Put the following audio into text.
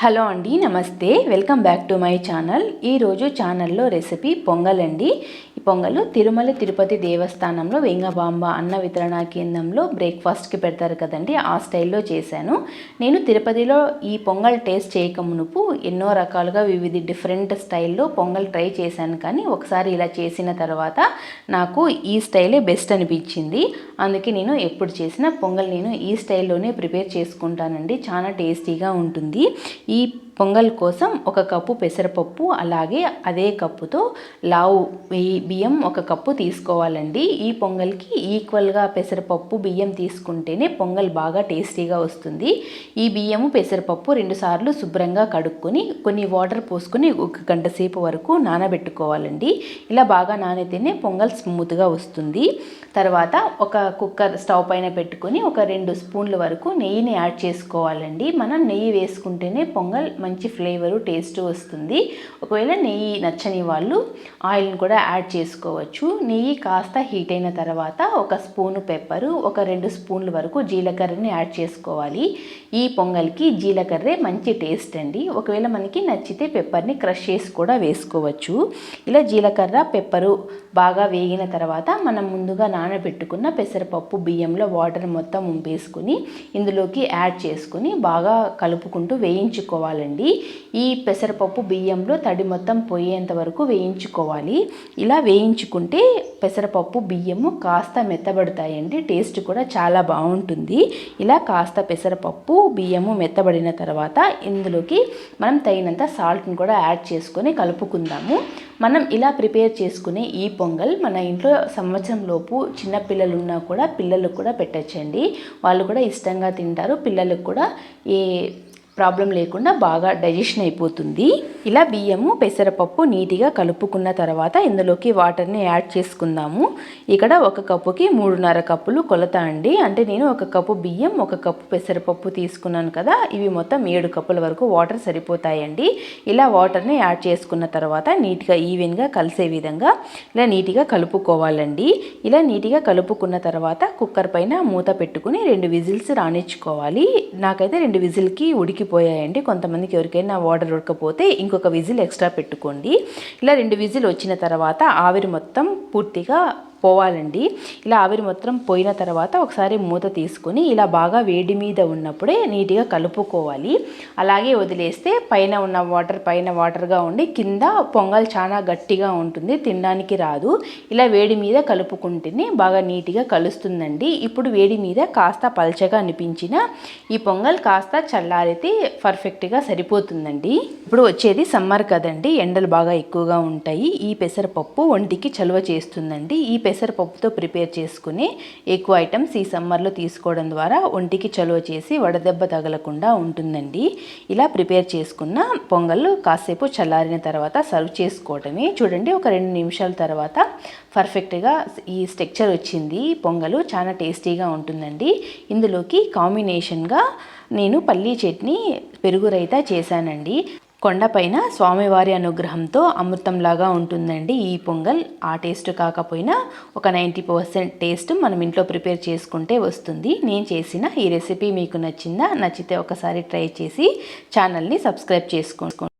Hello అండి, నమస్తే. Welcome back to my channel. ఈరోజు ఛానల్లో రెసిపీ పొంగల్ అండి. ఈ పొంగల్ తిరుమల తిరుపతి దేవస్థానంలో వేంగబాంబ అన్న వితరణ కేంద్రంలో బ్రేక్ఫాస్ట్కి పెడతారు కదండి, ఆ స్టైల్లో చేశాను. నేను తిరుపతిలో ఈ పొంగల్ టేస్ట్ చేయక మునుపు ఎన్నో రకాలుగా వివిధ డిఫరెంట్ స్టైల్లో పొంగల్ ట్రై చేశాను, కానీ ఒకసారి ఇలా చేసిన తర్వాత నాకు ఈ స్టైలే బెస్ట్ అనిపించింది. అందుకే నేను ఎప్పుడు చేసినా పొంగల్ నేను ఈ స్టైల్లోనే ప్రిపేర్ చేసుకుంటానండి. చాలా టేస్టీగా ఉంటుంది. ఈ పొంగల్ కోసం 1 కప్పు పెసరపప్పు, అలాగే అదే కప్పుతో లావు బియ్యం 1 కప్పు తీసుకోవాలండి. ఈ పొంగల్కి ఈక్వల్గా పెసరపప్పు బియ్యం తీసుకుంటేనే పొంగల్ బాగా టేస్టీగా వస్తుంది. ఈ బియ్యము పెసరపప్పు 2 సార్లు శుభ్రంగా కడుక్కొని కొన్ని వాటర్ పోసుకొని 1 గంట సేపు వరకు నానబెట్టుకోవాలండి. ఇలా బాగా నానితేనే పొంగల్ స్మూత్గా వస్తుంది. తర్వాత ఒక కుక్కర్ స్టవ్ పైన పెట్టుకొని 2 స్పూన్ల వరకు నెయ్యిని యాడ్ చేసుకోవాలండి. మనం నెయ్యి వేసుకుంటేనే పొంగల్ మంచి ఫ్లేవరు టేస్ట్ వస్తుంది. ఒకవేళ నెయ్యి నచ్చని వాళ్ళు ఆయిల్ని కూడా యాడ్ చేసుకోవచ్చు. నెయ్యి కాస్త హీట్ అయిన తర్వాత 1 స్పూను పెప్పరు, 2 స్పూన్ల వరకు జీలకర్రని యాడ్ చేసుకోవాలి. ఈ పొంగల్కి జీలకర్రే మంచి టేస్ట్ అండి. ఒకవేళ మనకి నచ్చితే పెప్పర్ని క్రష్ చేసి కూడా వేసుకోవచ్చు. ఇలా జీలకర్ర పెప్పరు బాగా వేగిన తర్వాత మనం ముందుగా నానబెట్టుకున్న పెసరపప్పు బియ్యంలో వాటర్ మొత్తం ఉంపేసుకుని ఇందులోకి యాడ్ చేసుకుని బాగా కలుపుకుంటూ వేయించుకోవాలండి. ఈ పెసరపప్పు బియ్యంలో తడి మొత్తం పోయేంత వరకు వేయించుకోవాలి. ఇలా వేయించుకుంటే పెసరపప్పు బియ్యము కాస్త మెత్తబడతాయండి. టేస్ట్ కూడా చాలా బాగుంటుంది. ఇలా కాస్త పెసరపప్పు బియ్యము మెత్తబడిన తర్వాత ఇందులోకి మనం తగినంత సాల్ట్ని కూడా యాడ్ చేసుకొని కలుపుకుందాము. మనం ఇలా ప్రిపేర్ చేసుకునే ఈ పొంగల్ మన ఇంట్లో సంవత్సరం లోపు చిన్నపిల్లలు ఉన్నా కూడా పిల్లలకు కూడా పెట్టచ్చండి. వాళ్ళు కూడా ఇష్టంగా తింటారు. పిల్లలకు కూడా ఏ ప్రాబ్లం లేకుండా బాగా డైజెషన్ అయిపోతుంది. ఇలా బియ్యము పెసరపప్పు నీట్గా కలుపుకున్న తర్వాత ఇందులోకి వాటర్ని యాడ్ చేసుకుందాము. ఇక్కడ 1 కప్పుకి 3.5 కప్పులు కొలత అండి. అంటే నేను 1 కప్పు బియ్యం 1 కప్పు పెసరపప్పు తీసుకున్నాను కదా, ఇవి మొత్తం 7 కప్పుల వరకు వాటర్ సరిపోతాయండి. ఇలా వాటర్ని యాడ్ చేసుకున్న తర్వాత నీట్గా ఈవెన్గా కలిసే విధంగా ఇలా నీట్గా కలుపుకోవాలండి. ఇలా నీట్గా కలుపుకున్న తర్వాత కుక్కర్ పైన మూత పెట్టుకుని 2 విజిల్స్ రానిచ్చుకోవాలి. నాకైతే 2 విజిల్కి ఉడికిపోయాయండి. కొంతమందికి ఎవరికైనా వాటర్ ఉడకపోతే ఇంకొక విజిల్ ఎక్స్ట్రా పెట్టుకోండి. ఇలా 2 విజిల్ వచ్చిన తర్వాత ఆవిరి మొత్తం పూర్తిగా పోవాలండి. ఇలా ఆవిరి మొత్తం పోయిన తర్వాత ఒకసారి మూత తీసుకొని ఇలా బాగా వేడి మీద ఉన్నప్పుడే నీట్గా కలుపుకోవాలి. అలాగే వదిలేస్తే పైన ఉన్న వాటర్ పైన వాటర్గా ఉండి కింద పొంగల్ చాలా గట్టిగా ఉంటుంది, తినడానికి రాదు. ఇలా వేడి మీద కలుపుకుంటేనే బాగా నీట్గా కలుస్తుందండి. ఇప్పుడు వేడి మీద కాస్త పల్చగా అనిపించిన ఈ పొంగల్ కాస్త చల్లారితే పర్ఫెక్ట్గా సరిపోతుందండి. ఇప్పుడు వచ్చేది సమ్మర్ కదండి, ఎండలు బాగా ఎక్కువగా ఉంటాయి. ఈ పెసరపప్పు ఒంటికి చలువ చేస్తుందండి. ఈ పెసరపప్పుతో ప్రిపేర్ చేసుకుని ఎక్కువ ఐటమ్స్ ఈ సమ్మర్లో తీసుకోవడం ద్వారా ఒంటికి చలువ చేసి వడదెబ్బ తగలకుండా ఉంటుందండి. ఇలా ప్రిపేర్ చేసుకున్న పొంగల్ కాసేపు చల్లారిన తర్వాత సర్వ్ చేసుకోవటమే. చూడండి, ఒక 2 నిమిషాల తర్వాత పర్ఫెక్ట్గా ఈ స్ట్రక్చర్ వచ్చింది. పొంగల్ చాలా టేస్టీగా ఉంటుందండి. ఇందులోకి కాంబినేషన్గా నేను పల్లీ చట్నీ, పెరుగు రైతా చేశానండి. కొండపైన స్వామివారి అనుగ్రహంతో అమృతంలాగా ఉంటుందండి ఈ పొంగల్. ఆ టేస్ట్ కాకపోయినా ఒక 90% టేస్ట్ మనం ఇంట్లో ప్రిపేర్ చేసుకుంటే వస్తుంది. నేను చేసిన ఈ రెసిపీ మీకు నచ్చిందా? నచ్చితే ఒకసారి ట్రై చేసి ఛానల్ని సబ్స్క్రైబ్ చేసుకోండి.